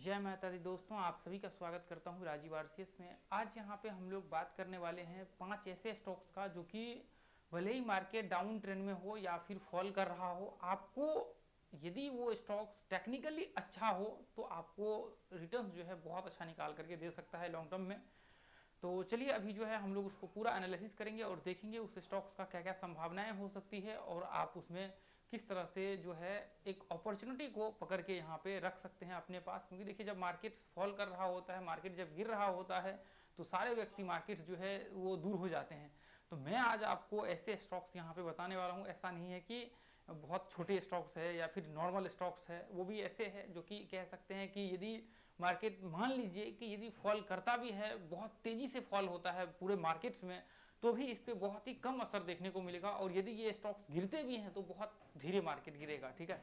जय माता दी दोस्तों, आप सभी का स्वागत करता हूं राजीव आरसीएस में। आज यहां पे हम लोग बात करने वाले हैं 5 ऐसे स्टॉक्स का जो कि भले ही मार्केट डाउन ट्रेंड में हो या फिर फॉल कर रहा हो, आपको यदि वो स्टॉक्स टेक्निकली अच्छा हो तो आपको रिटर्न्स जो है बहुत अच्छा निकाल करके दे सकता है लॉन्ग टर्म में। तो चलिए अभी जो है हम लोग उसको पूरा एनालिसिस करेंगे और देखेंगे उस स्टॉक्स का क्या क्या संभावनाएं हो सकती है और आप उसमें किस तरह से जो है एक अपॉर्चुनिटी को पकड़ के यहाँ पे रख सकते हैं अपने पास। क्योंकि देखिए, जब मार्केट फॉल कर रहा होता है, मार्केट जब गिर रहा होता है, तो सारे व्यक्ति मार्केट जो है वो दूर हो जाते हैं। तो मैं आज आपको ऐसे स्टॉक्स यहाँ पे बताने वाला हूँ। ऐसा नहीं है कि बहुत छोटे स्टॉक्स है या फिर नॉर्मल स्टॉक्स है, वो भी ऐसे है जो कि कह सकते हैं कि यदि मार्केट मान लीजिए कि यदि फॉल करता भी है, बहुत तेजी से फॉल होता है पूरे मार्केट्स में, तो भी इस पर बहुत ही कम असर देखने को मिलेगा। और यदि ये स्टॉक्स गिरते भी हैं तो बहुत धीरे मार्केट गिरेगा। ठीक है,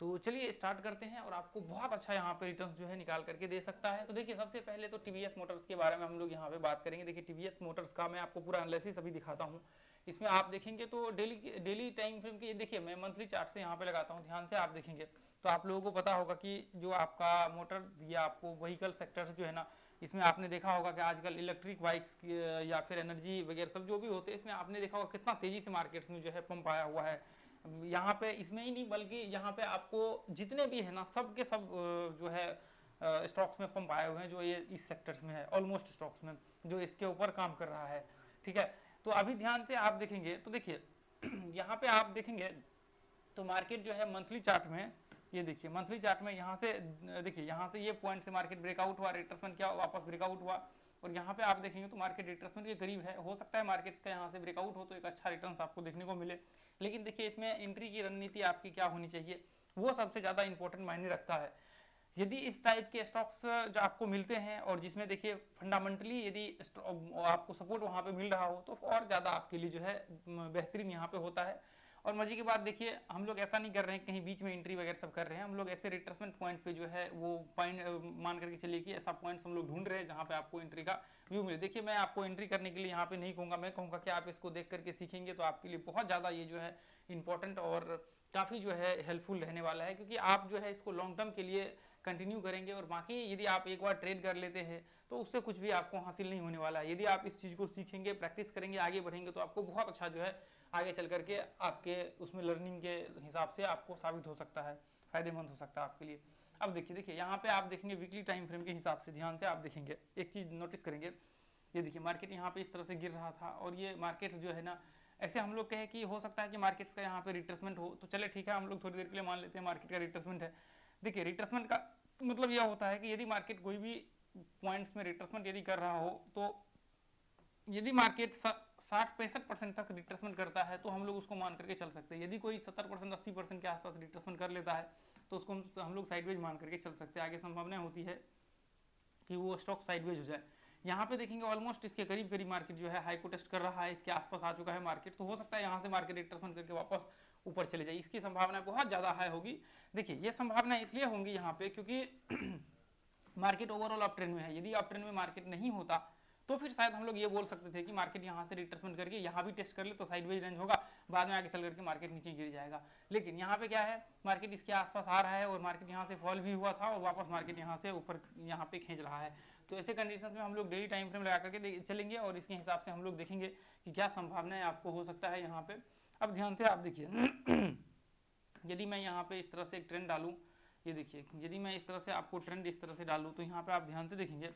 तो चलिए स्टार्ट करते हैं और आपको बहुत अच्छा यहाँ पे रिटर्न जो है निकाल करके दे सकता है। तो देखिए, सबसे पहले तो टीवीएस मोटर्स के बारे में हम लोग यहाँ पे बात करेंगे। देखिए, टीवीएस मोटर्स का मैं आपको पूरा एनालिसिस अभी दिखाता हूँ। इसमें आप देखेंगे तो डेली टाइम फ्रेम की, देखिए मैं मंथली चार्ट से यहाँ पे लगाता हूँ, ध्यान से आप देखेंगे तो आप लोगों को पता होगा कि जो आपका मोटर या आपको व्हीकल सेक्टर जो है ना, इसमें आपने देखा होगा कि आजकल इलेक्ट्रिक बाइक्स या फिर एनर्जी वगैरह सब जो भी होते हैं, इसमें आपने देखा होगा कितना तेजी से मार्केट्स में जो है पंप आया हुआ है। यहाँ पे इसमें ही नहीं बल्कि यहाँ पे आपको जितने भी है ना, सब के सब जो है स्टॉक्स में पंप आए हुए हैं जो ये इस सेक्टर्स में है, ऑलमोस्ट स्टॉक्स में जो इसके ऊपर काम कर रहा है। ठीक है, तो अभी ध्यान से आप देखेंगे तो देखिए यहाँ पे आप देखेंगे तो मार्केट जो है मंथली चार्ट में, ये देखिए मंथली चार्ट में यहाँ से देखिए, यहाँ से ये पॉइंट से मार्केट ब्रेकआउट हुआ, रिट्रेसमेंट किया, वापस ब्रेकआउट हुआ और यहाँ पे आप देखेंगे तो मार्केट रिट्रेसमेंट के करीब है। हो सकता है मार्केट्स का यहाँ से ब्रेकआउट हो तो एक अच्छा रिटर्न आपको देखने को मिले। लेकिन देखिए, इसमें एंट्री की रणनीति आपकी क्या होनी चाहिए, वो सबसे ज़्यादा इंपॉर्टेंट मायने रखता है। यदि इस टाइप के स्टॉक्स जो आपको मिलते हैं और जिसमें देखिए फंडामेंटली यदि आपको सपोर्ट वहाँ पे मिल रहा हो, तो और ज़्यादा आपके लिए जो है बेहतरीन यहाँ पे होता है। और मजे की बात देखिए, हम लोग ऐसा नहीं कर रहे हैं कहीं बीच में एंट्री वगैरह सब कर रहे हैं, हम लोग ऐसे रिट्रेसमेंट पॉइंट पे जो है वो पॉइंट मान करके चलिए कि ऐसा पॉइंट्स हम लोग ढूंढ रहे हैं जहाँ पे आपको एंट्री का व्यू मिले। देखिए, मैं आपको एंट्री करने के लिए यहाँ पे नहीं कहूँगा, मैं कहूँगा कि आप इसको देख करके सीखेंगे तो आपके लिए बहुत ज़्यादा ये जो है इंपॉर्टेंट और काफ़ी जो है हेल्पफुल रहने वाला है। क्योंकि आप जो है इसको लॉन्ग टर्म के लिए कंटिन्यू करेंगे और बाकी यदि आप एक बार ट्रेड कर लेते हैं तो उससे कुछ भी आपको हासिल नहीं होने वाला है। यदि आप इस चीज़ को सीखेंगे, प्रैक्टिस करेंगे, आगे बढ़ेंगे तो आपको बहुत अच्छा जो है आगे चल करके आपके उसमें लर्निंग के हिसाब से आपको साबित हो सकता है, फायदेमंद हो सकता है आपके लिए। अब देखिए यहाँ पे आप देखेंगे वीकली टाइम फ्रेम के हिसाब से, ध्यान से आप देखेंगे एक चीज़ नोटिस करेंगे। ये देखिए, मार्केट यहाँ पे इस तरह से गिर रहा था और ये मार्केट्स जो है ना, ऐसे हम लोग कहें कि हो सकता है कि मार्केट्स का यहाँ पे रिट्रेसमेंट हो, तो चले ठीक है, हम लोग थोड़ी देर के लिए मान लेते हैं मार्केट का रिट्रेसमेंट है। देखिए, रिट्रेसमेंट का मतलब यह होता है कि यदि मार्केट कोई भी पॉइंट्स में रिट्रेसमेंट यदि कर रहा हो, तो यदि मार्केट 60-65% तक रिट्रेसमेंट करता है तो हम लोग उसको मान करके चल सकते हैं। यदि कोई 70% 80% के आसपास रिट्रेसमेंट कर लेता है तो उसको हम लोग साइडवेज मान करके चल सकते हैं। आगे संभावना होती है कि वो स्टॉक साइडवेज हो जाए। यहाँ पे देखेंगे ऑलमोस्ट इसके करीब करीब मार्केट जो है हाई को टेस्ट कर रहा है, इसके आसपास आ चुका है मार्केट, तो हो सकता है यहाँ से मार्केट रिट्रेसमेंट करके वापस ऊपर चले जाए। इसकी संभावना बहुत ज़्यादा हाई होगी। देखिए, ये संभावना इसलिए होंगी यहाँ पे क्योंकि मार्केट ओवरऑल अप ट्रेंड में है। यदि अप ट्रेंड में मार्केट नहीं होता तो फिर शायद हम लोग ये बोल सकते थे कि मार्केट यहाँ से रिट्रेसमेंट करके यहाँ भी टेस्ट कर ले तो साइडवेज रेंज होगा, बाद में आगे चल करके मार्केट नीचे गिर जाएगा। लेकिन यहाँ पे क्या है, मार्केट इसके आसपास आ रहा है और मार्केट यहाँ से फॉल भी हुआ था और वापस मार्केट यहाँ से ऊपर यहाँ पे खींच रहा है। तो ऐसे कंडीशन में हम लोग डेली टाइम फ्रेम लगा करके चलेंगे और इसके हिसाब से हम लोग देखेंगे कि क्या संभावनाएं आपको हो सकता है यहाँ पे। अब ध्यान से आप देखिए यदि मैं यहाँ पे इस तरह से एक ट्रेंड डालूँ, ये देखिए यदि मैं इस तरह से आपको ट्रेंड इस तरह से डालूँ तो यहाँ पे आप ध्यान से देखेंगे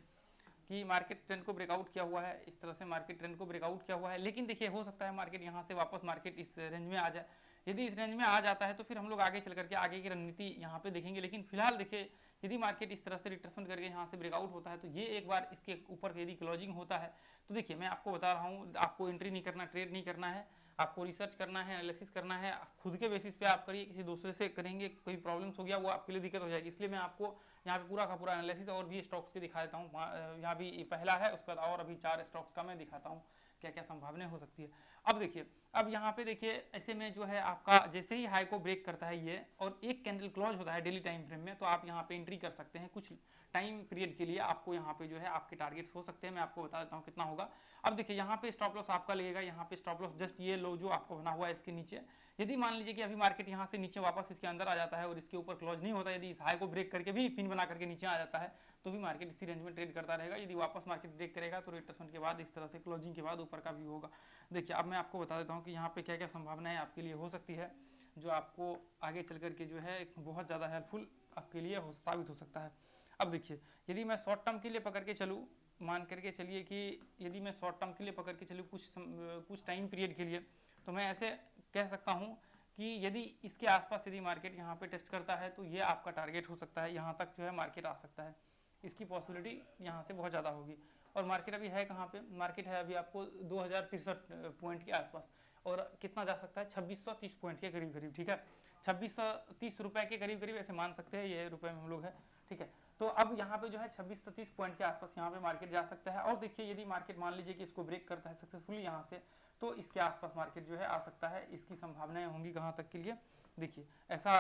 कि मार्केट ट्रेंड को ब्रेकआउट किया हुआ है, इस तरह से मार्केट ट्रेंड को ब्रेकआउट किया हुआ है। लेकिन देखिए, हो सकता है मार्केट यहाँ से वापस मार्केट इस रेंज में आ जाए। यदि इस रेंज में आ जाता है तो फिर हम लोग आगे चल करके आगे की रणनीति यहाँ पे देखेंगे। लेकिन फिलहाल देखिए, यदि मार्केट इस तरह से रिट्रेसमेंट करके यहाँ से ब्रेकआउट होता है तो ये एक बार इसके ऊपर यदि क्लोजिंग होता है तो देखिए, मैं आपको बता रहा हूँ, आपको एंट्री नहीं करना, ट्रेड नहीं करना है, आपको रिसर्च करना है, एनालिसिस करना है, खुद के बेसिस पे आप करिए। किसी दूसरे से करेंगे कोई प्रॉब्लम्स हो गया वो आपके लिए दिक्कत हो जाएगी। इसलिए मैं आपको यहाँ पे पूरा का पूरा एनालिसिस और भी स्टॉक्स के दिखा देता हूँ। यहाँ भी पहला है, उसके बाद और अभी 4 स्टॉक्स का मैं दिखाता हूँ क्या क्या संभावनाएं हो सकती है। अब देखिए, अब यहाँ पे देखिए ऐसे में जो है आपका जैसे ही हाई को ब्रेक करता है ये और एक कैंडल क्लोज होता है डेली टाइम फ्रेम में, तो आप यहाँ पे एंट्री कर सकते हैं कुछ टाइम पीरियड के लिए। आपको यहाँ पे जो है आपके टारगेट्स हो सकते हैं, मैं आपको बता देता हूँ कितना होगा। अब देखिए यहाँ पे स्टॉप लॉस आपका लगेगा, यहाँ पे स्टॉप लॉस जस्ट ये लो जो आपको बना हुआ है इसके नीचे। यदि मान लीजिए कि अभी मार्केट यहाँ से नीचे वापस इसके अंदर आ जाता है और इसके ऊपर क्लोज नहीं होता, यदि इस हाई को ब्रेक करके भी पिन बना करके नीचे आ जाता है, तो भी मार्केट इसी रेंज में ट्रेड करता रहेगा। यदि वापस मार्केट ब्रेक करेगा तो रिट्रेसमेंट के बाद इस तरह से क्लोजिंग के बाद ऊपर का व्यू होगा। देखिए अब मैं आपको बता देता हूँ कि यहाँ पे क्या क्या संभावनाएं आपके लिए हो सकती है, जो आपको आगे चल करके जो है बहुत ज़्यादा हेल्पफुल आपके लिए साबित हो सकता है। अब देखिए, यदि मैं शॉर्ट टर्म के लिए पकड़ के चलूँ, मान करके चलिए कि यदि मैं शॉर्ट टर्म के लिए पकड़ के चलूँ कुछ टाइम पीरियड के लिए, तो मैं ऐसे कह सकता हूँ कि यदि इसके आसपास यदि मार्केट यहाँ पे टेस्ट करता है तो ये आपका टारगेट हो सकता है, यहाँ तक जो है मार्केट आ सकता है, इसकी पॉसिबिलिटी यहाँ से बहुत ज़्यादा होगी। और मार्केट अभी है कहाँ पे, मार्केट है अभी आपको 2063 पॉइंट के आसपास, और कितना जा सकता है 2630 पॉइंट के करीब करीब, ठीक है, 2630 रुपए के करीब करीब ऐसे मान सकते हैं, ये रुपए में हम लोग है, ठीक है। तो अब यहाँ पे जो है 2630 पॉइंट के आसपास यहाँ पे मार्केट जा सकता है। और देखिए यदि मार्केट मान लीजिए कि इसको ब्रेक करता है सक्सेसफुली यहाँ से, तो इसके आसपास मार्केट जो है आ सकता है, इसकी संभावनाएं होंगी कहाँ तक के लिए। देखिए ऐसा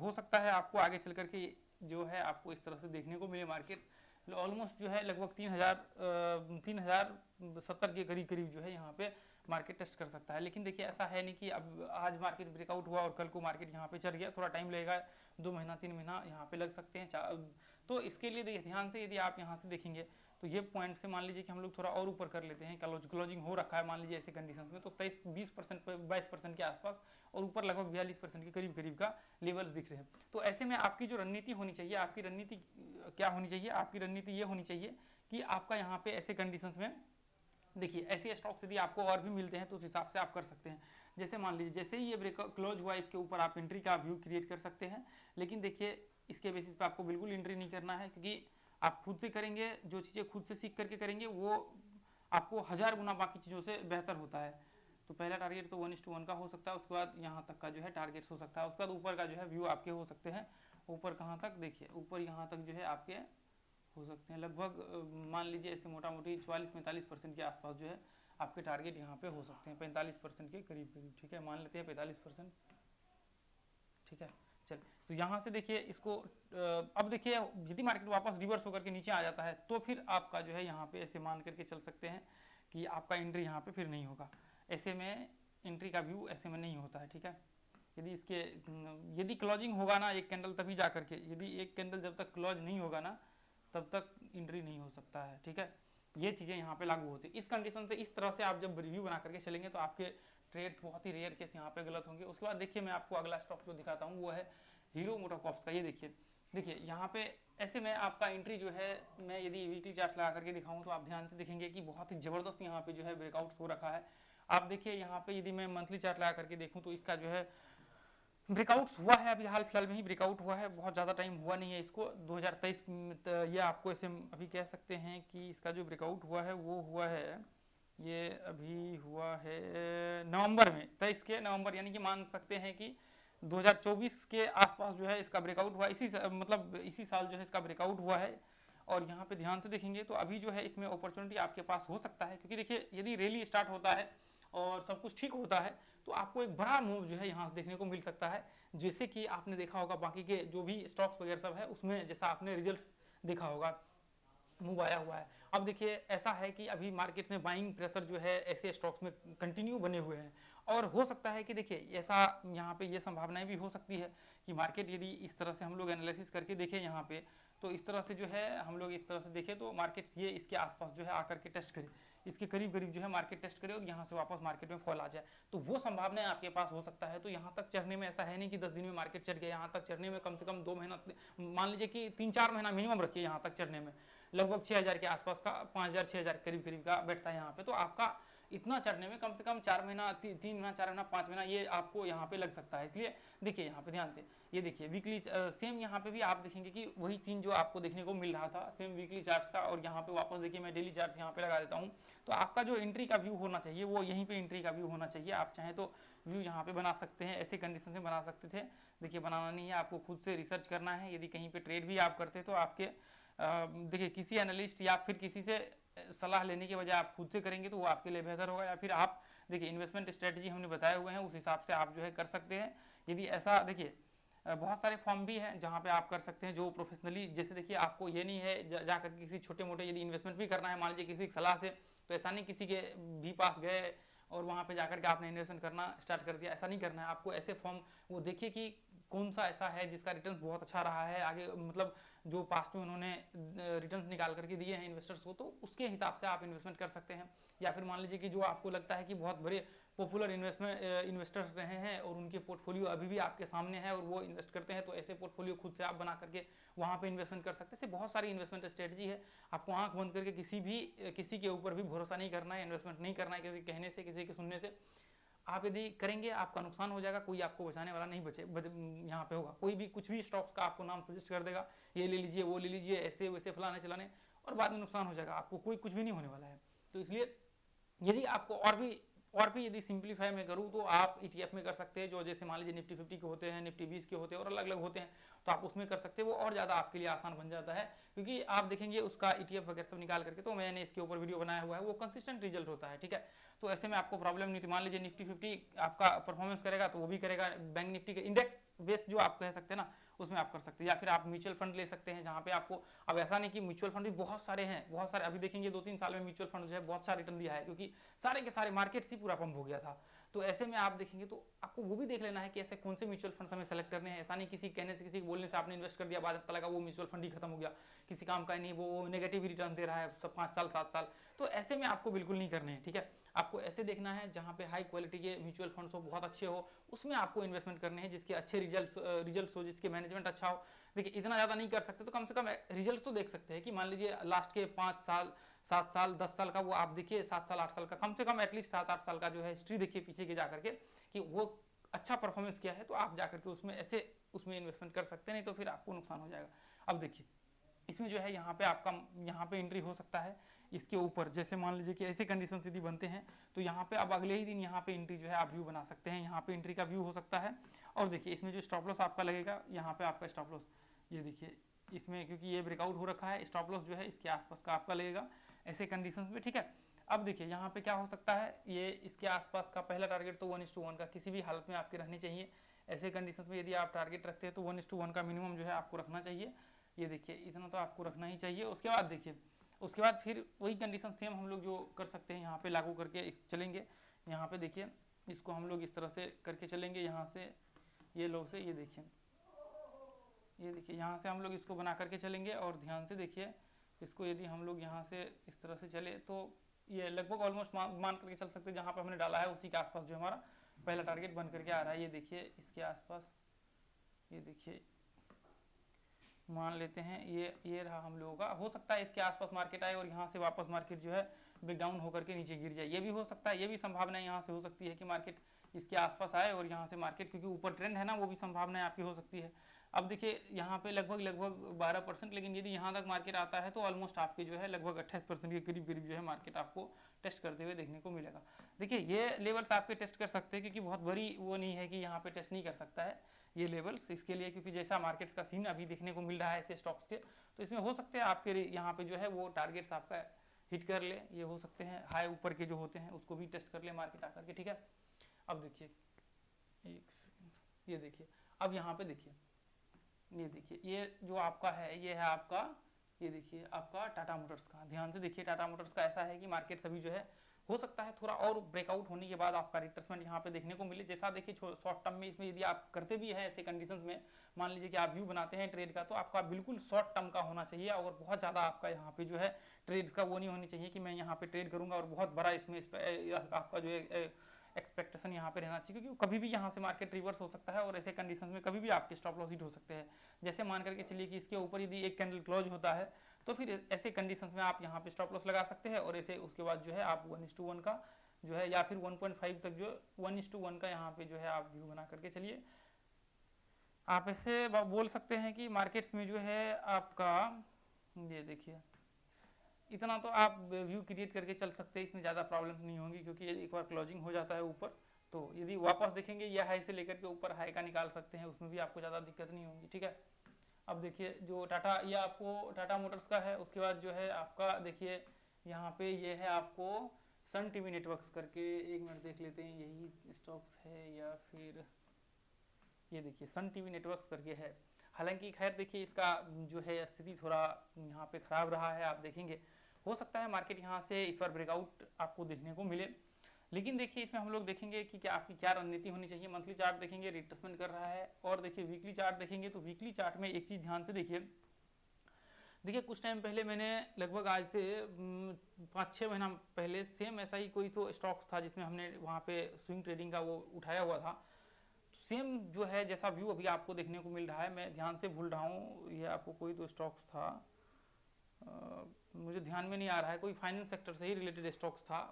हो सकता है आपको आगे चल करके जो है आपको इस तरह से देखने को मिले मार्केट्स ऑलमोस्ट जो है लगभग 3070 के करीब करीब जो है यहाँ पे मार्केट टेस्ट कर सकता है। लेकिन देखिए ऐसा है नहीं कि अब आज मार्केट ब्रेकआउट हुआ और कल को मार्केट यहाँ पे चढ़ गया, थोड़ा टाइम लगेगा, 2 महीना 3 महीना यहाँ पे लग सकते हैं। तो इसके लिए देखिए ध्यान से यदि आप यहाँ से देखेंगे तो ये पॉइंट से मान लीजिए कि हम लोग थोड़ा और ऊपर कर लेते हैं, क्लोजिंग हो रखा है मान लीजिए ऐसे कंडीशन में, तो 20% 22% के आसपास और ऊपर लगभग 42% के करीब करीब का लेवल्स दिख रहे हैं। तो ऐसे में आपकी जो रणनीति होनी चाहिए, आपकी रणनीति क्या होनी चाहिए, आपकी रणनीति ये होनी चाहिए कि आपका यहाँ पे ऐसे कंडीशंस में देखिए ऐसे स्टॉक्स यदि आपको और भी मिलते हैं तो उस हिसाब से आप कर सकते हैं। जैसे मान लीजिए जैसे ही ये ब्रेक क्लोज हुआ इसके ऊपर आप एंट्री का व्यू क्रिएट कर सकते हैं, लेकिन देखिए इसके बेसिस पे आपको बिल्कुल एंट्री नहीं करना है, क्योंकि आप खुद से करेंगे, जो चीज़ें खुद से सीख करके करेंगे वो आपको 1000 गुना बाकी चीज़ों से बेहतर होता है। तो पहला टारगेट तो 1:1 का हो सकता है, उसके बाद यहाँ तक का जो है टारगेट्स हो सकता है, उसके बाद ऊपर का जो है व्यू आपके हो सकते हैं। ऊपर कहाँ तक देखिए, ऊपर यहाँ तक जो है आपके हो सकते हैं लगभग मान लीजिए ऐसे मोटा मोटी 44-45% के आसपास जो है आपके टारगेट यहाँ पे हो सकते हैं, 45% के करीब करीब, ठीक है, मान लेते हैं 45%, ठीक है। चल तो यहाँ से देखिए इसको अब देखिए यदि मार्केट वापस रिवर्स होकर के नीचे आ जाता है तो फिर आपका जो है यहाँ पे ऐसे मान करके चल सकते हैं कि आपका एंट्री यहाँ पे फिर नहीं होगा। ऐसे में एंट्री का व्यू ऐसे में नहीं होता है, ठीक है। यदि क्लोजिंग होगा ना एक कैंडल तभी जा करके, यदि एक कैंडल जब तक क्लोज नहीं होगा ना तब तक एंट्री नहीं हो सकता है, ठीक है। ये चीज़ें यहाँ पे लागू होती है। इस कंडीशन से इस तरह से आप जब रिव्यू बना करके चलेंगे तो आपके ट्रेड्स बहुत ही रेयर केस यहाँ पे गलत होंगे। उसके बाद देखिए मैं आपको अगला स्टॉक जो दिखाता हूँ वो है हीरो मोटोकॉर्प्स का। ये देखिए यहाँ पे ऐसे में आपका एंट्री जो है, मैं यदि वीकली चार्ट लगा करके दिखाऊँ तो आप ध्यान से देखेंगे कि बहुत ही ज़बरदस्त यहाँ पे जो है ब्रेकआउट हो रखा है। आप देखिए यहाँ पे यदि मैं मंथली चार्ट लगा करके देखूँ तो इसका जो है ब्रेकआउट्स हुआ है, अभी हाल फिलहाल में ही ब्रेकआउट हुआ है, बहुत ज़्यादा टाइम हुआ नहीं है इसको, 2023 ये आपको ऐसे अभी कह सकते हैं कि इसका जो ब्रेकआउट हुआ है वो हुआ है, ये अभी हुआ है नवंबर में, 23 के नवंबर, यानी कि मान सकते हैं कि 2024 के आसपास जो है इसका ब्रेकआउट हुआ, मतलब इसी साल जो है इसका ब्रेकआउट हुआ है। और यहाँ पे ध्यान से देखेंगे तो अभी जो है इसमें अपॉर्चुनिटी आपके पास हो सकता है, क्योंकि देखिए यदि रैली स्टार्ट होता है और सब कुछ ठीक होता है तो आपको एक बड़ा मूव जो है यहाँ से देखने को मिल सकता है, जैसे कि आपने देखा होगा बाकी के जो भी स्टॉक्स वगैरह सब है उसमें जैसा आपने रिजल्ट देखा होगा मूव आया हुआ है। अब देखिए ऐसा है कि अभी मार्केट में बाइंग प्रेशर जो है ऐसे स्टॉक्स में कंटिन्यू बने हुए हैं, और हो सकता है कि देखिए ऐसा यहाँ पे ये संभावनाएं भी हो सकती है कि मार्केट यदि इस तरह से हम लोग एनालिसिस करके देखें यहाँ पे, तो इस तरह से जो है हम लोग इस तरह से देखें तो मार्केट ये इसके आसपास जो है आकर के टेस्ट करे, इसके करीब करीब जो है मार्केट टेस्ट करे और यहाँ से वापस मार्केट में फॉल आ जाए, तो वो संभावनाएं आपके पास हो सकता है। तो यहाँ तक चढ़ने में ऐसा है नहीं कि 10 दिन में मार्केट चढ़ गया, यहाँ तक चढ़ने में कम से कम 2 महीना, मान लीजिए कि 3-4 महीना मिनिमम रखिए यहाँ तक चढ़ने में, लगभग 6000 के आसपास का, 5000 6000 करीब करीब का बैठता है यहाँ पे। तो आपका इतना चढ़ने में कम से कम 4 महीना, 3 महीना, 4 महीना, 5 महीना ये आपको यहाँ पे लग सकता है। इसलिए देखिए यहाँ पे ध्यान से, ये देखिए वीकली सेम यहाँ पे भी आप देखेंगे कि वही सीन जो आपको देखने को मिल रहा था सेम वीकली चार्ट्स का, और यहाँ पे वापस देखिए मैं डेली चार्ट्स यहाँ पे लगा देता हूँ। तो आपका जो एंट्री का व्यू होना चाहिए वो यहीं पे एंट्री का व्यू होना चाहिए। आप चाहें तो व्यू यहाँ पे बना सकते हैं, ऐसे कंडीशन से बना सकते थे। देखिए बनाना नहीं है, आपको खुद से रिसर्च करना है। यदि कहीं पे ट्रेड भी आप करते तो आपके देखिए किसी एनालिस्ट या फिर किसी से सलाह लेने के बजाय आप खुद से करेंगे तो वो आपके लिए बेहतर होगा, या फिर आप देखिए इन्वेस्टमेंट स्ट्रेटजी हमने बताए हुए हैं, उस हिसाब से आप जो है कर सकते हैं। यदि ऐसा देखिए बहुत सारे फॉर्म भी हैं जहाँ पे आप कर सकते हैं जो प्रोफेशनली, जैसे देखिए आपको ये नहीं है जा करके किसी छोटे मोटे यदि इन्वेस्टमेंट भी करना है मान लीजिए किसी की सलाह से, तो ऐसा नहीं किसी के भी पास गए और वहाँ पे जाकर के आपने इन्वेस्टमेंट करना स्टार्ट कर दिया, ऐसा नहीं करना है आपको। ऐसे फॉर्म वो देखिए कि कौन सा ऐसा है जिसका रिटर्न बहुत अच्छा रहा है आगे, मतलब जो पास्ट में उन्होंने रिटर्न निकाल करके दिए हैं इन्वेस्टर्स को, तो उसके हिसाब से आप इन्वेस्टमेंट कर सकते हैं। या फिर मान लीजिए कि जो आपको लगता है कि बहुत बड़े पॉपुलर इन्वेस्टर्स रहे हैं और उनके पोर्टफोलियो अभी भी आपके सामने है और वो इन्वेस्ट करते हैं, तो ऐसे पोर्टफोलियो खुद से आप बना करके वहाँ पे इन्वेस्टमेंट कर सकते हैं। बहुत सारी इन्वेस्टमेंट स्ट्रेटजी है, आपको आंख बंद करके किसी के ऊपर भी भरोसा नहीं करना है, इन्वेस्टमेंट नहीं करना है किसी कहने से, किसी के सुनने से। आप यदि करेंगे आपका नुकसान हो जाएगा, कोई आपको बचाने वाला नहीं यहाँ पे होगा। कोई भी कुछ भी स्टॉक्स का आपको नाम सजेस्ट कर देगा, ये ले लीजिए वो ले लीजिए ऐसे वैसे फलाने चलाने, और बाद में नुकसान हो जाएगा, आपको कोई कुछ भी नहीं होने वाला है। तो इसलिए यदि आपको और भी यदि सिंप्लीफाई में करूँ तो आप ETF में कर सकते हैं, जो जैसे मान लीजिए निफ्टी 50 के होते हैं, निफ्टी 20 के होते हैं और अलग अलग होते हैं, तो आप उसमें कर सकते हैं। वो और ज़्यादा आपके लिए आसान बन जाता है, क्योंकि आप देखेंगे उसका ETF वगैरह सब निकाल करके, तो मैंने इसके ऊपर वीडियो बनाया हुआ है, वो कंसिस्टेंट रिजल्ट होता है, ठीक है। तो ऐसे में आपको प्रॉब्लम नहीं थी। मान लीजिए निफ्टी 50 आपका परफॉर्मेंस करेगा तो वो भी करेगा, बैंक निफ्टी के इंडेक्स बेस्ड जो आप कह सकते हैं ना, उसमें आप कर सकते हैं। या फिर आप म्यूचुअल फंड ले सकते हैं जहाँ पे आपको, अब ऐसा नहीं कि म्यूचुअल फंड भी बहुत सारे हैं, बहुत सारे अभी देखेंगे 2-3 साल में म्यूचुअल फंड जो है बहुत सारा रिटर्न दिया है, क्योंकि सारे के सारे मार्केट ही पूरा पंप हो गया था। तो ऐसे में आप देखेंगे तो आपको वो भी देख लेना है कि ऐसे कौन से म्यूचुअल फंड हमें सेलेक्ट करने हैं। ऐसा नहीं किसी कहने से, किसी बोलने से आपने इन्वेस्ट कर दिया, बाद में पता लगा वो म्यूचुअल फंड ही खत्म हो गया, किसी काम का नहीं, वो नेगेटिव रिटर्न दे रहा है सब 5 साल 7 साल। तो ऐसे में आपको बिल्कुल नहीं करने हैं, ठीक है। आपको ऐसे देखना है जहाँ पे हाई क्वालिटी के म्यूचुअल फंड्स हो, बहुत अच्छे हो, उसमें आपको इन्वेस्टमेंट करने हैं, जिसके अच्छे रिजल्ट्स हो, जिसके मैनेजमेंट अच्छा हो। देखिए इतना ज़्यादा नहीं कर सकते तो कम से कम रिजल्ट तो देख सकते हैं कि मान लीजिए लास्ट के 5 साल 7 साल 10 साल का वो आप देखिए, 7 साल 8 साल का, कम से कम एटलीस्ट 7-8 साल का जो है हिस्ट्री देखिए पीछे के जाकर के कि वो अच्छा परफॉर्मेंस किया है, तो आप जाकर के उसमें इन्वेस्टमेंट कर सकते हैं, नहीं तो फिर आपको नुकसान हो जाएगा। अब देखिए इसमें जो है यहाँ पे आपका यहाँ पे एंट्री हो सकता है इसके ऊपर, जैसे मान लीजिए कि ऐसे कंडीशन यदि बनते हैं तो यहाँ पे अब अगले ही दिन यहाँ पे एंट्री जो है आप व्यू बना सकते हैं, यहाँ पे एंट्री का व्यू हो सकता है। और देखिए इसमें जो स्टॉप लॉस आपका लगेगा, यहाँ पे आपका स्टॉप लॉस ये देखिए इसमें, क्योंकि ये ब्रेकआउट हो रखा है, स्टॉप लॉस जो है इसके आसपास का आपका लगेगा ऐसे कंडीशंस में, ठीक है। अब देखिए यहाँ पे क्या हो सकता है, ये इसके आसपास का पहला टारगेट तो 1:1 का किसी भी हालत में आपके रहनी चाहिए। ऐसे कंडीशंस में यदि आप टारगेट रखते हैं तो 1:1 का मिनिमम जो है आपको रखना चाहिए। ये देखिए इतना तो आपको रखना ही चाहिए। उसके बाद देखिए उसके बाद फिर वही कंडीशन सेम हम लोग जो कर सकते हैं यहाँ पे लागू करके चलेंगे। यहाँ पे देखिए इसको हम लोग इस तरह से करके चलेंगे, यहाँ से ये लोग से ये देखिए यहाँ से हम लोग इसको बना करके चलेंगे। और ध्यान से देखिए इसको यदि हम लोग यहाँ से इस तरह से चले तो ये लगभग ऑलमोस्ट मान करके चल सकते हैं, जहाँ पर हमने डाला है उसी के आसपास जो हमारा पहला टारगेट बन करके आ रहा है। ये देखिए इसके आसपास, ये देखिए मान लेते हैं ये रहा हम लोगों का। हो सकता है इसके आसपास मार्केट आए और यहाँ से वापस मार्केट जो है ब्रेक डाउन होकर के नीचे गिर जाए, ये भी हो सकता है, ये भी संभावना यहाँ से हो सकती है कि मार्केट इसके आसपास आए और यहाँ से मार्केट, क्योंकि ऊपर ट्रेंड है ना, वो भी संभावना आपकी हो सकती है। अब देखिए यहाँ पे लगभग 12%, लेकिन यदि यहाँ तक मार्केट आता है तो ऑलमोस्ट आपके जो है लगभग 28% के करीब करीब जो है मार्केट आपको टेस्ट करते हुए देखने को मिलेगा। देखिए ये लेवल्स आपके टेस्ट कर सकते हैं, क्योंकि बहुत बड़ी वो नहीं है कि यहाँ पे टेस्ट नहीं कर सकता है ये लेवल्स इसके लिए, क्योंकि जैसा मार्केट्स का सीन अभी देखने को मिल रहा है ऐसे स्टॉक्स के, तो इसमें हो सकते हैं आपके यहाँ पे जो है वो टारगेट्स आपका हिट कर ले, ये हो सकते हैं हाई ऊपर के जो होते हैं उसको भी टेस्ट कर ले मार्केट आकर के, ठीक है। अब देखिए ये देखिए अब यहाँ पे देखिए ये देखिए ये जो आपका है ये है आपका, ये देखिए आपका टाटा मोटर्स का। ध्यान से देखिए टाटा मोटर्स का ऐसा है कि मार्केट सभी जो है हो सकता है थोड़ा और ब्रेकआउट होने के बाद आपका रिट्रेसमेंट यहाँ पे देखने को मिले। जैसा देखिए शॉर्ट टर्म में इसमें यदि आप करते भी हैं ऐसे कंडीशंस में, मान लीजिए कि आप व्यू बनाते हैं ट्रेड का, तो आपका बिल्कुल शॉर्ट टर्म का होना चाहिए और बहुत ज़्यादा आपका यहाँ पे जो है ट्रेड्स का वो नहीं होनी चाहिए कि मैं यहाँ पे ट्रेड करूँगा और बहुत बड़ा इसमें आपका जो है एक्सपेक्टेशन यहाँ पे रहना चाहिए, क्योंकि कभी भी यहाँ से मार्केट रिवर्स हो सकता है और ऐसे कंडीशन में कभी भी आपके स्टॉप लॉस हिट हो सकते हैं। जैसे मान करके चलिए कि इसके ऊपर यदि एक कैंडल क्लोज होता है तो फिर ऐसे कंडीशंस में आप यहाँ पे स्टॉप लॉस लगा सकते हैं और ऐसे उसके बाद जो है आप 1:1 का जो है या फिर 1.5 तक जो 1:1 का यहाँ पे जो है आप व्यू बना करके चलिए। आप ऐसे बोल सकते हैं कि मार्केट्स में जो है आपका ये देखिए इतना तो आप व्यू क्रिएट करके चल सकते हैं, इसमें ज़्यादा प्रॉब्लम्स नहीं होंगी, क्योंकि यदि एक बार क्लोजिंग हो जाता है ऊपर तो यदि वापस देखेंगे या हाई से लेकर के ऊपर हाई का निकाल सकते हैं, उसमें भी आपको ज़्यादा दिक्कत नहीं होगी, ठीक है। अब देखिए जो टाटा, ये आपको टाटा मोटर्स का है। उसके बाद जो है आपका देखिए यहाँ पे ये है आपको सन टीवी नेटवर्क्स करके, एक मिनट देख लेते हैं यही स्टॉक्स है या फिर ये देखिए सन टीवी नेटवर्क्स करके है। हालांकि खैर देखिए इसका जो है स्थिति थोड़ा यहाँ पे ख़राब रहा है, आप देखेंगे हो सकता है मार्केट यहाँ से इस बार ब्रेकआउट आपको देखने को मिले, लेकिन देखिए इसमें हम लोग देखेंगे कि क्या आपकी क्या रणनीति होनी चाहिए। मंथली चार्ट देखेंगे रिट्रेसमेंट कर रहा है, और देखिए वीकली चार्ट देखेंगे तो वीकली चार्ट में एक चीज़ ध्यान से देखिए कुछ टाइम पहले मैंने लगभग आज से 5-6 महीना पहले सेम ऐसा ही कोई तो स्टॉक्स था जिसमें हमने वहाँ पे स्विंग ट्रेडिंग का वो उठाया हुआ था। सेम जो है जैसा व्यू अभी आपको देखने को मिल रहा है, मैं ध्यान से भूल रहा हूँ ये आपको कोई तो स्टॉक्स था, मुझे ध्यान में नहीं आ रहा है, कोई फाइनेंस सेक्टर से ही रिलेटेड स्टॉक्स था।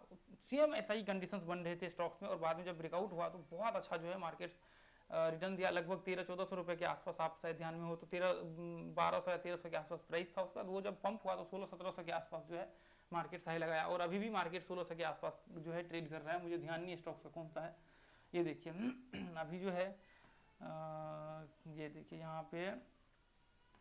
सेम ऐसा ही कंडीशंस बन रहे थे स्टॉक्स में, और बाद में जब ब्रेकआउट हुआ तो बहुत अच्छा जो है मार्केट्स रिटर्न दिया, लगभग 1300-1400 रुपये के आसपास, आप शायद ध्यान में हो तो 1200 या 1300 के आसपास प्राइस था उसका। वो जब पंप हुआ तो 1600-1700 के आसपास जो है मार्केट सही लगाया, और अभी भी मार्केट 1600 के आसपास जो है ट्रेड कर रहा है। मुझे ध्यान नहीं स्टॉक्स का कौन सा है, ये देखिए अभी जो है ये देखिए यहाँ पे,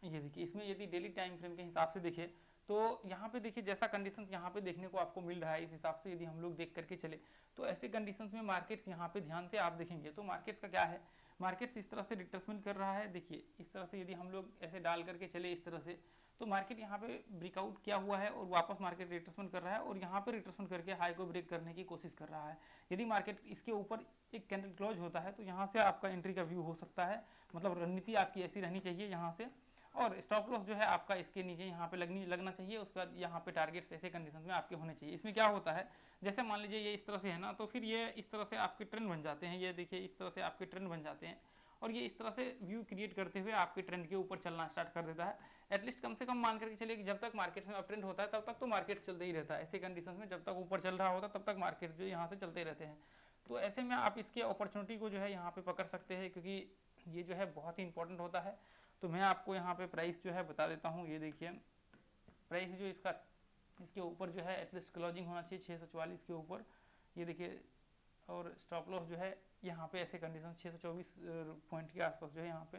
ये देखिए इसमें यदि डेली टाइम फ्रेम के हिसाब से देखें तो यहाँ पे देखिए जैसा कंडीशंस यहाँ पे देखने को आपको मिल रहा है, इस हिसाब से यदि हम लोग देख करके चले तो ऐसे कंडीशंस में मार्केट्स यहाँ पे ध्यान से आप देखेंगे तो मार्केट्स का क्या है, मार्केट्स इस तरह से रिट्रेसमेंट कर रहा है। देखिए इस तरह से यदि हम लोग ऐसे डाल करके चले इस तरह से, तो मार्केट यहाँ पे ब्रेकआउट किया हुआ है और वापस मार्केट रिट्रेसमेंट कर रहा है, और यहाँ पे रिट्रेसमेंट करके हाई को ब्रेक करने की कोशिश कर रहा है। यदि मार्केट इसके ऊपर एक कैंडल क्लोज होता है तो यहाँ से आपका एंट्री का व्यू हो सकता है, मतलब रणनीति आपकी ऐसी रहनी चाहिए यहाँ से, और स्टॉप लॉस जो है आपका इसके नीचे यहाँ पे लगना चाहिए। उसके बाद यहाँ पे टारगेट्स ऐसे कंडीशन में आपके होने चाहिए। इसमें क्या होता है, जैसे मान लीजिए ये इस तरह से है ना, तो फिर ये इस तरह से आपके ट्रेंड बन जाते हैं, ये देखिए इस तरह से आपके ट्रेंड बन जाते हैं, और ये इस तरह से व्यू क्रिएट करते हुए आपके ट्रेंड के ऊपर चलना स्टार्ट कर देता है। एटलीस्ट कम से कम मान करके चलिए कि जब तक मार्केट में अप ट्रेंड होता है तब तक तो मार्केट चलते ही रहता है। ऐसे कंडीशन में जब तक ऊपर चल रहा होता है तब तक मार्केट जो यहाँ से चलते रहते हैं। तो ऐसे में आप इसके अपॉर्चुनिटी को जो है यहाँ पे पकड़ सकते हैं, क्योंकि ये जो है बहुत ही इंपॉर्टेंट होता है। तो मैं आपको यहाँ पे प्राइस जो है बता देता हूँ, ये देखिए प्राइस जो इसका इसके ऊपर जो है एटलीस्ट क्लोजिंग होना चाहिए 644 के ऊपर, ये देखिए, और स्टॉप लॉस जो है यहाँ पे ऐसे कंडीशन 624 पॉइंट के आसपास जो है यहाँ पे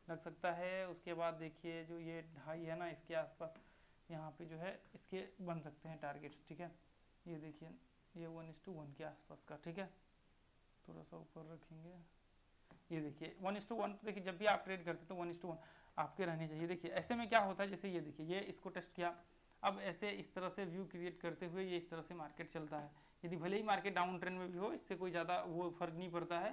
लग सकता है। उसके बाद देखिए जो ये 2.5 है ना, इसके आसपास यहाँ पे जो है इसके बन सकते हैं टारगेट्स, ठीक है। ये देखिए ये 1:1 के आसपास का, ठीक है, थोड़ा सा ऊपर रखेंगे, ये देखिए 1:1। देखिए जब भी आप ट्रेड करते हैं तो 1:1 आपके रहने चाहिए। देखिए ऐसे में क्या होता है, जैसे ये देखिए ये इसको टेस्ट किया, अब ऐसे इस तरह से व्यू क्रिएट करते हुए ये इस तरह से मार्केट चलता है। यदि भले ही मार्केट डाउन ट्रेंड में भी हो, इससे कोई ज़्यादा वो फर्क नहीं पड़ता है।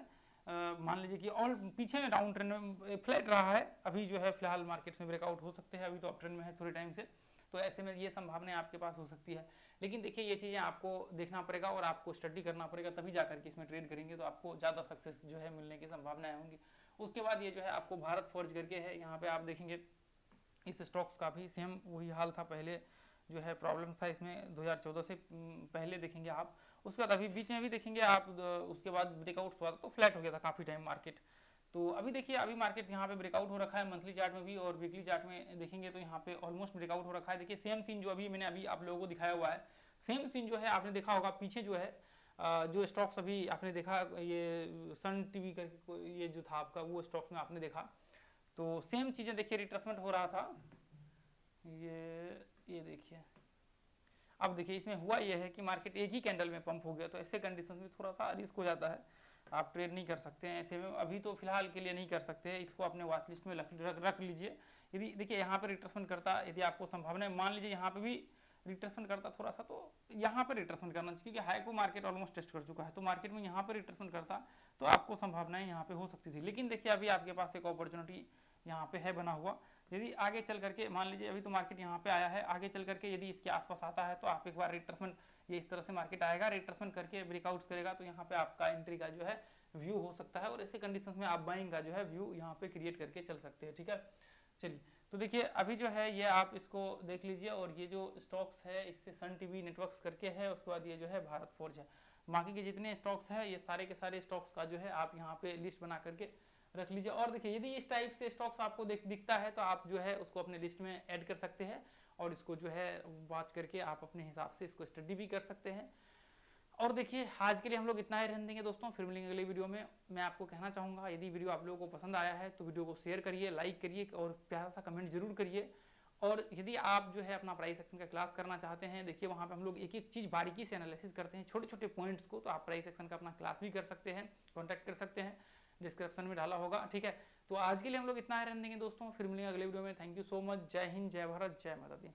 मान लीजिए कि और पीछे में डाउन ट्रेंड में फ्लैट रहा है, अभी जो है फिलहाल मार्केट में ब्रेकआउट हो सकते हैं, अभी तो अप ट्रेंड में है थोड़े टाइम से, तो ऐसे में ये संभावनाएं आपके पास हो सकती है। लेकिन देखिए ये चीज़ें आपको देखना पड़ेगा और आपको स्टडी करना पड़ेगा, तभी जा करके इसमें ट्रेड करेंगे तो आपको ज़्यादा सक्सेस जो है मिलने की संभावनाएं होंगी। उसके बाद ये जो है आपको भारत फोर्ज करके है, यहाँ पे आप देखेंगे इस स्टॉक्स का भी सेम वही हाल था, पहले जो है प्रॉब्लम था इसमें 2014 से पहले देखेंगे आप। उसके बाद अभी बीच में भी देखेंगे आप, उसके बाद ब्रेकआउट हुआ तो फ्लैट हो गया था काफ़ी टाइम मार्केट। तो अभी देखिए अभी मार्केट यहाँ पे ब्रेकआउट हो रखा है मंथली चार्ट में भी, और वीकली चार्ट में देखेंगे तो यहाँ पे ऑलमोस्ट ब्रेकआउट हो रखा है। देखिए सेम सीन जो अभी मैंने अभी आप लोगों को दिखाया हुआ है, सेम सीन जो है आपने देखा होगा पीछे जो है जो स्टॉक्स अभी आपने देखा, ये सन टीवी करके ये जो था आपका वो स्टॉक्स में आपने देखा, तो सेम चीज़ें देखिए रिट्रेसमेंट हो रहा था। ये देखिए अब देखिए इसमें हुआ यह है कि मार्केट एक ही कैंडल में पंप हो गया, तो ऐसे कंडीशन में थोड़ा सा रिस्क हो जाता है, आप ट्रेड नहीं कर सकते हैं ऐसे में, अभी तो फिलहाल के लिए नहीं कर सकते हैं, इसको अपने वॉच लिस्ट में रख लीजिए। यदि देखिए यहाँ पे रिट्रेसमेंट करता, यदि आपको संभावना है, मान लीजिए यहाँ पे भी रिट्रेसमेंट करता थोड़ा सा, तो यहाँ पे रिट्रेसमेंट करना चाहिए क्योंकि हाई को मार्केट ऑलमोस्ट टेस्ट कर चुका है, तो मार्केट में यहाँ पे रिट्रेसमेंट करता तो आपको संभावनाएं यहाँ पे हो सकती थी। लेकिन देखिए अभी आपके पास एक अपॉर्चुनिटी यहाँ पे है बना हुआ, यदि आगे चल करके मान लीजिए अभी तो मार्केट यहाँ पे आया है, आगे चल करके यदि इसके आसपास आता है तो आप एक बार रिट्रेसमेंट, ये इस तरह से मार्केट आएगा, रिट्रेसमेंट करके ब्रेकआउट्स करेगा, तो यहाँ पे आपका एंट्री का जो है व्यू हो सकता है, और ऐसे कंडीशंस में आप बाइंग का जो है व्यू यहाँ पे क्रिएट करके चल सकते हैं, ठीक है। चलिए तो देखिए अभी जो है ये आप इसको देख लीजिए, और ये जो स्टॉक्स है इससे सन टीवी नेटवर्क्स करके है, उसके बाद ये जो है भारत फोर्ज है, बाकी के जितने स्टॉक्स है ये सारे के सारे स्टॉक्स का जो है आप यहाँ पे लिस्ट बना करके रख लीजिए। और देखिए यदि इस टाइप से स्टॉक्स आपको दिखता है तो आप जो है उसको अपने लिस्ट में ऐड कर सकते हैं, और इसको जो है वॉच करके आप अपने हिसाब से इसको स्टडी भी कर सकते हैं। और देखिए आज के लिए हम लोग इतना ही रहने देंगे दोस्तों, फिर मिलेंगे अगले वीडियो में। मैं आपको कहना चाहूँगा यदि वीडियो आप लोगों को पसंद आया है तो वीडियो को शेयर करिए, लाइक करिए, और प्यारा सा कमेंट जरूर करिए, और यदि आप जो है अपना प्राइस एक्शन का क्लास करना चाहते हैं, देखिए वहाँ पे हम लोग एक एक चीज़ बारीकी से एनालिसिस करते हैं, छोटे छोटे पॉइंट्स को, तो आप प्राइस एक्शन का अपना क्लास भी कर सकते हैं, कॉन्टैक्ट कर सकते हैं, डिस्क्रिप्शन में डाला होगा। ठीक है, तो आज के लिए हम लोग इतना ही रहने देंगे दोस्तों, फिर मिलेंगे अगले वीडियो में। थैंक यू सो मच, जय हिंद, जय भारत, जय माता दी।